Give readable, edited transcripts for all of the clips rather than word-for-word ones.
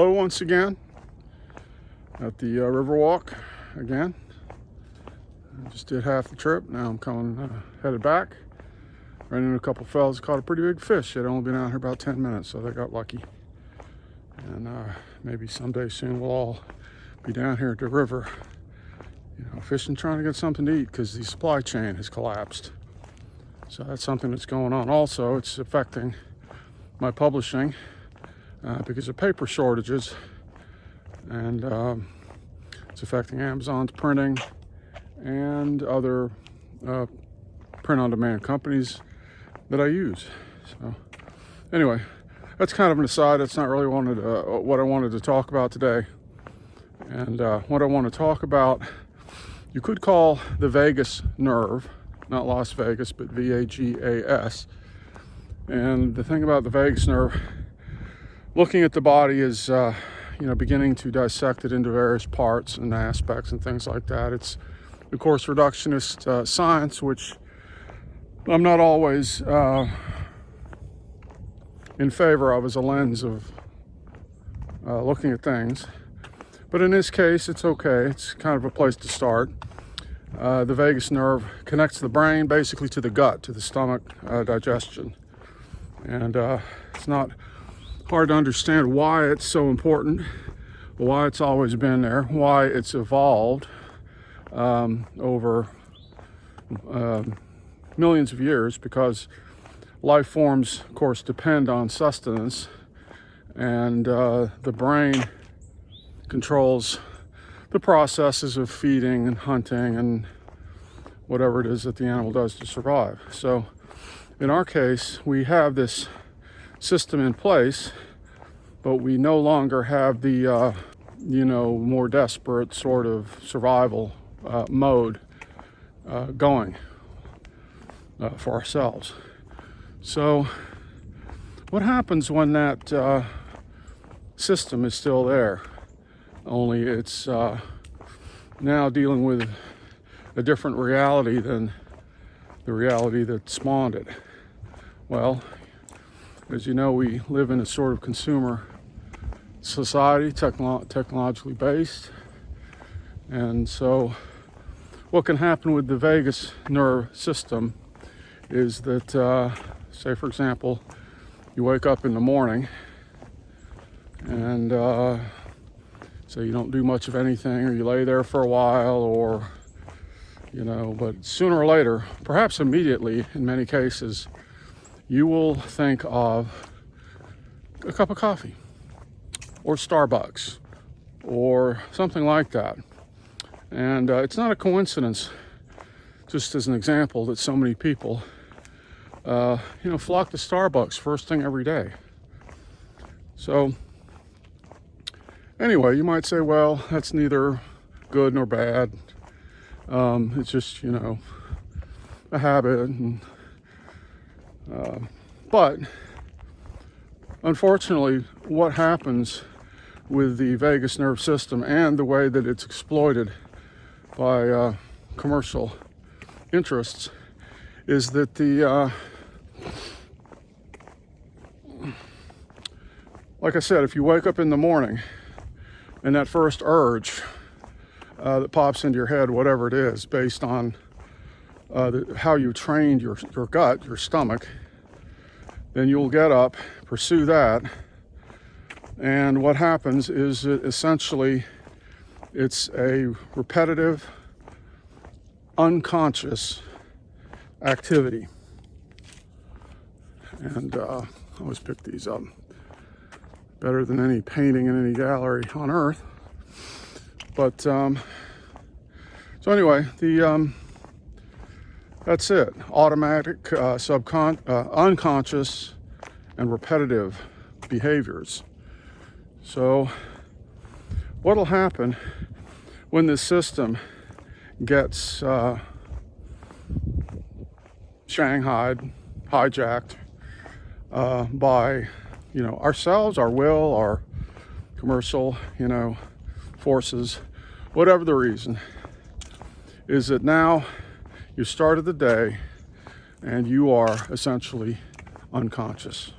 Hello once again at the Riverwalk again. I just did half the trip. Now I'm headed back. Ran into a couple fellas, caught a pretty big fish. They'd only been out here about 10 minutes, so they got lucky. And maybe someday soon we'll all be down here at the river, fishing, trying to get something to eat because the supply chain has collapsed. So that's something that's going on. Also, it's affecting my publishing because of paper shortages, and it's affecting Amazon's printing and other print-on-demand companies that I use. So anyway, that's kind of an aside. That's not really what I wanted to talk about today. And what I want to talk about, you could call the vagus nerve, not Las Vegas, but VAGAS. And the thing about the vagus nerve, looking at the body is, beginning to dissect it into various parts and aspects and things like that. It's, of course, reductionist science, which I'm not always in favor of as a lens of looking at things. But in this case, it's okay. It's kind of a place to start. The vagus nerve connects the brain basically to the gut, to the stomach, digestion. And it's not hard to understand why it's so important, why it's always been there, why it's evolved over millions of years, because life forms, of course, depend on sustenance, and the brain controls the processes of feeding and hunting and whatever it is that the animal does to survive. So in our case, we have this system in place, but we no longer have the more desperate sort of survival mode going for ourselves. So what happens when that system is still there, only it's now dealing with a different reality than the reality that spawned it? Well, as you know, we live in a sort of consumer society, technologically based. And so what can happen with the vagus nerve system is that, say for example, you wake up in the morning and so you don't do much of anything, or you lay there for a while, or but sooner or later, perhaps immediately in many cases, you will think of a cup of coffee or Starbucks or something like that. And it's not a coincidence, just as an example, that so many people flock to Starbucks first thing every day. So anyway, you might say, well, that's neither good nor bad. It's just, a habit. And, but unfortunately, what happens with the vagus nerve system and the way that it's exploited by commercial interests is that like I said, if you wake up in the morning and that first urge that pops into your head, whatever it is, based on how you trained your gut, your stomach, then you'll get up, pursue that, and what happens is that essentially it's a repetitive, unconscious activity. And I always pick these up. Better than any painting in any gallery on earth. But so anyway, that's it. Automatic, unconscious, and repetitive behaviors. So what'll happen when this system gets shanghaied, hijacked by ourselves, our will, our commercial forces, whatever the reason, is that now you started the day and you are essentially unconscious.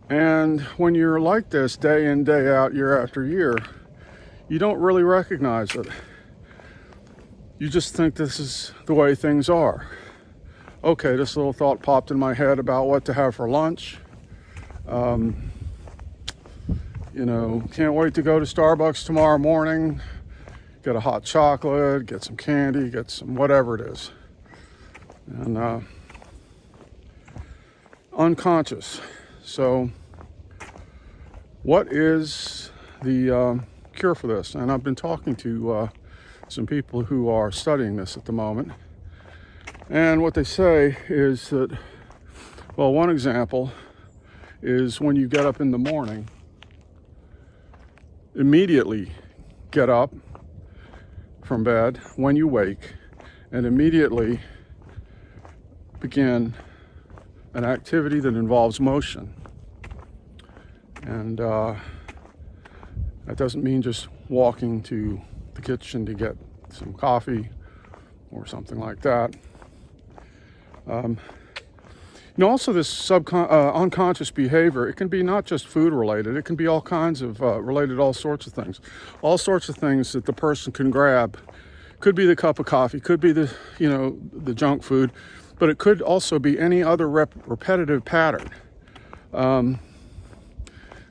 And when you're like this day in, day out, year after year, you don't really recognize it. You just think this is the way things are. Okay, this little thought popped in my head about what to have for lunch. Can't wait to go to Starbucks tomorrow morning, get a hot chocolate, get some candy, get some whatever it is. And unconscious. So what is the cure for this? And I've been talking to some people who are studying this at the moment. And what they say is that, well, one example is when you get up in the morning, immediately get up from bed when you wake and immediately begin an activity that involves motion. And that doesn't mean just walking to the kitchen to get some coffee or something like that. Also this unconscious behavior, it can be not just food related, it can be all kinds of related to all sorts of things. All sorts of things that the person can grab. Could be the cup of coffee, could be the junk food, but it could also be any other repetitive pattern.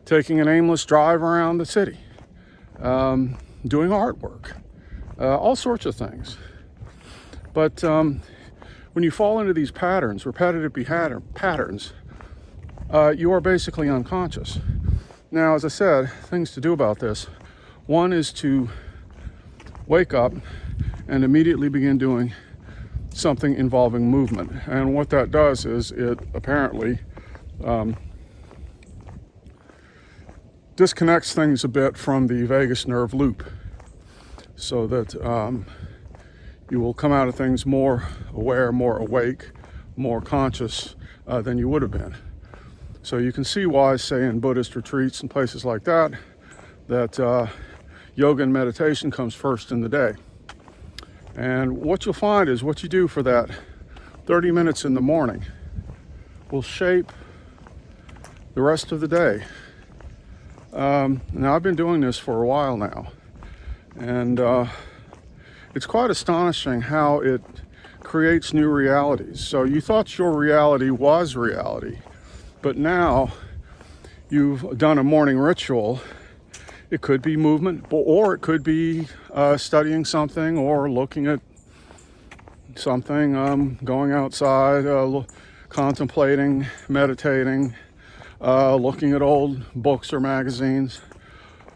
Taking an aimless drive around the city, doing artwork, all sorts of things. But when you fall into these patterns, repetitive patterns, you are basically unconscious. Now, as I said, things to do about this. One is to wake up and immediately begin doing something involving movement. And what that does is it apparently disconnects things a bit from the vagus nerve loop so that you will come out of things more aware, more awake, more conscious than you would have been. So you can see why, say, in Buddhist retreats and places like that, yoga and meditation comes first in the day. And what you'll find is what you do for that 30 minutes in the morning will shape the rest of the day. Now, I've been doing this for a while now, and it's quite astonishing how it creates new realities. So you thought your reality was reality, but now you've done a morning ritual. It could be movement, or it could be studying something or looking at something, going outside, contemplating, meditating, looking at old books or magazines,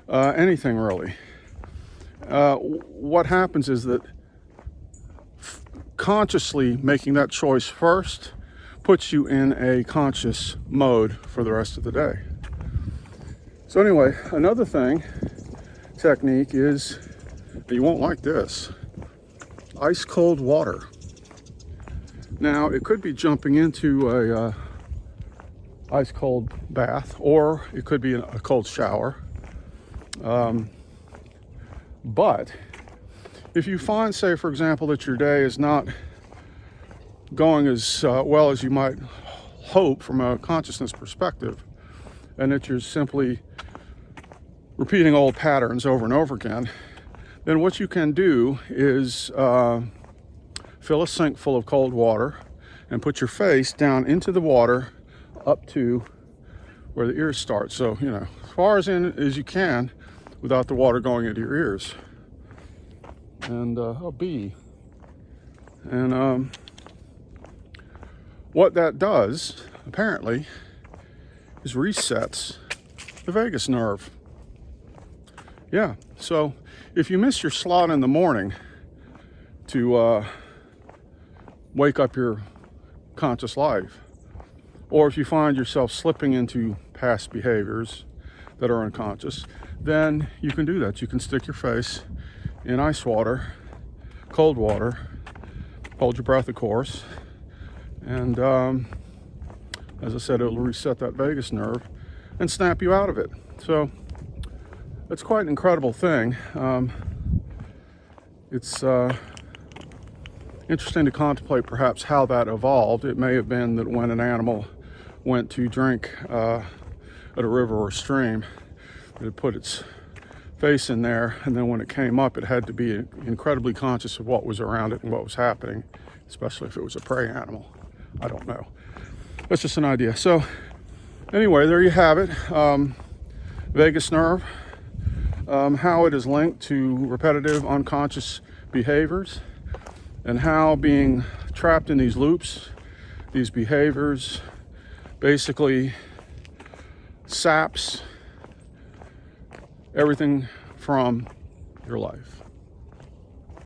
anything really. What happens is that consciously making that choice first puts you in a conscious mode for the rest of the day. So anyway, another technique is, you won't like this, ice cold water. Now, it could be jumping into a ice cold bath, or it could be a cold shower. But if you find, say, for example, that your day is not going as well as you might hope from a consciousness perspective, and that you're simply repeating old patterns over and over again, then what you can do is fill a sink full of cold water and put your face down into the water up to where the ears start. So, as far as in as you can without the water going into your ears. And what that does, apparently, is resets the vagus nerve. Yeah, so if you miss your slot in the morning to wake up your conscious life, or if you find yourself slipping into past behaviors that are unconscious, then you can do that. You can stick your face in ice water, cold water, hold your breath, of course, and as I said, it'll reset that vagus nerve and snap you out of it. So it's quite an incredible thing. It's interesting to contemplate perhaps how that evolved. It may have been that when an animal went to drink at a river or a stream, it would put its face in there, and then when it came up, it had to be incredibly conscious of what was around it and what was happening, especially if it was a prey animal. I don't know. That's just an idea. So anyway, there you have it. Vagus nerve, how it is linked to repetitive unconscious behaviors, and how being trapped in these loops, these behaviors, basically saps everything from your life.